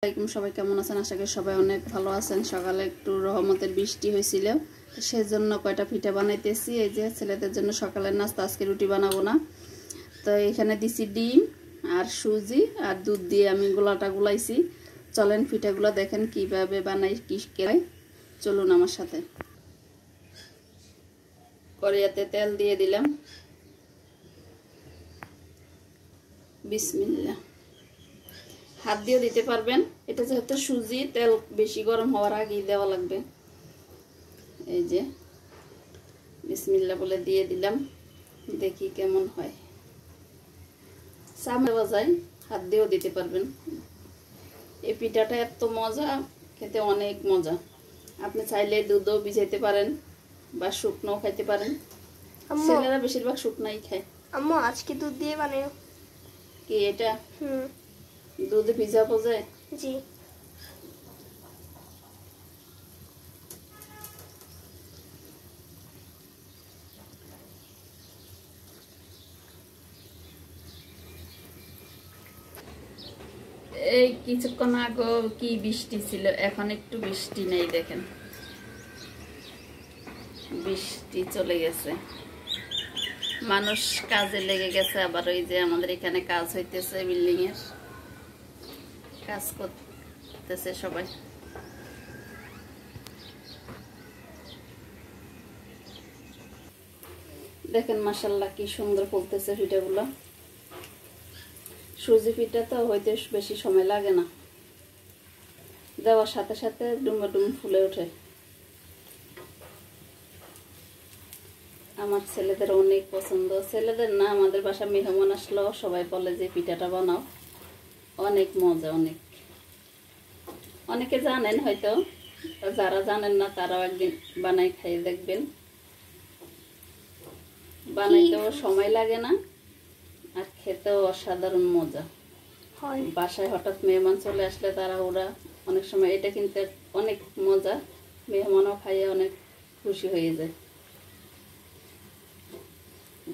আসসালামু সবাই কেমন আছেন? আশা করি সবাই অনেক ভালো আছেন। সকালে একটু রহমতের বৃষ্টি হয়েছিল, সেজন্য কয়টা পিঠা বানাইতেছি। এই যে ছেলেদের জন্য সকালের নাস্তা, আজকে রুটি বানাবো না। তো এখানে দিছি ডিম আর সুজি আর দুধ দিয়ে আমি গোলাটা গুলাইছি। চলেন পিঠাগুলো দেখেন কিভাবে বানাই, কি কেরাই। চলুন আমার সাথে। কড়াইতে তেল দিয়ে দিলাম, বিসমিল্লাহ। হাত দিয়ে দিতে পারবেন, এটা যেহেতু সুজি, তেল বেশি গরম হওয়ার আগেই দেওয়া লাগবে। এই যে বিসমিল্লাহ বলে দিয়ে দিলাম, দেখি কেমন হয়। চামচ দেওয়া যায়, হাত দিয়েও দিতে পারবেন। এই পিঠাটা এত মজা, খেতে অনেক মজা। আপনি চাইলে দুধও ভিজাইতে পারেন বা শুকনো খাইতে পারেন। ছেলেরা বেশিরভাগ শুকনাই খায়। আম্মু আজকে দুধ দিয়ে বানাও কি এটা? দুধে ভিজাবো যায়? জি। এই কিছুক্ষণ আগে কি বৃষ্টি ছিল, এখন একটু বৃষ্টি নেই। দেখেন বৃষ্টি চলে গেছে, মানুষ কাজে লেগে গেছে। আবার ওই যে আমাদের এখানে কাজ হইতেছে, বিল্ডিং এর কাজ করতেছে সবাই। দেখেন মাশাআল্লাহ কি সুন্দর ফুলতেছে পিঠাগুলো। সুজি পিঠা তো হইতে বেশি সময় লাগে না, দেওয়ার সাথে সাথে ডুমা ডুম ফুলে ওঠে। আমার ছেলেদের অনেক পছন্দ। ছেলেদের না, আমাদের বাসা মেহমান আসলেও সবাই বলে যে পিঠাটা বানাও, অনেক মজা। অনেকে জানেন হয়তো, যারা জানেন না তারাও একদিন বানাই খাইয়ে দেখবেন। বানাইতেও সময় লাগে না আর খেতেও অসাধারণ মজা। বাসায় হঠাৎ মেহমান চলে আসলে ওরা অনেক সময় এটা কিন্তু অনেক মজা, মেহমানও খাইয়ে অনেক খুশি হয়ে যায়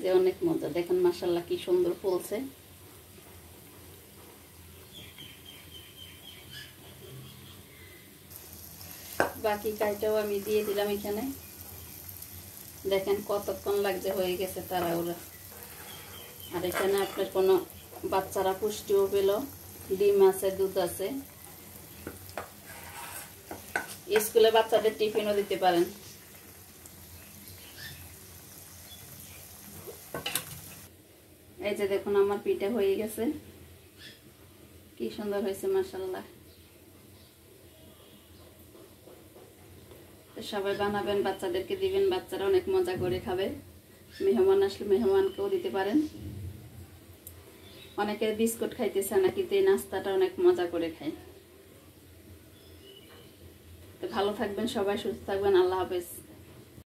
যে অনেক মজা। দেখেন মাশাআল্লাহ কি সুন্দর ফুলছে। বাকি কাইটাও আমি দিয়ে দিলাম এখানে। দেখেন কতক্ষণ লাগছে, হয়ে গেছে ওরা। আর এখানে আপনার কোনো বাচ্চারা পুষ্টিও পেল, ডিম আছে, দুধ আছে। স্কুলে বাচ্চাদের টিফিনও দিতে পারেন। এই যে দেখুন আমার পিঠা হয়ে গেছে, কি সুন্দর হয়েছে মাশাআল্লাহ। সবাই বানাবেন, বাচ্চাদেরকে দিবেন, বাচ্চারা অনেক মজা করে খাবে। মেহমান আসলে মেহমানকেও দিতে পারেন। অনেকে বিস্কুট খাইতেছে না, কিন্তু এই নাস্তাটা অনেক মজা করে খায়। তো ভালো থাকবেন সবাই, সুস্থ থাকবেন। আল্লাহ হাফেজ।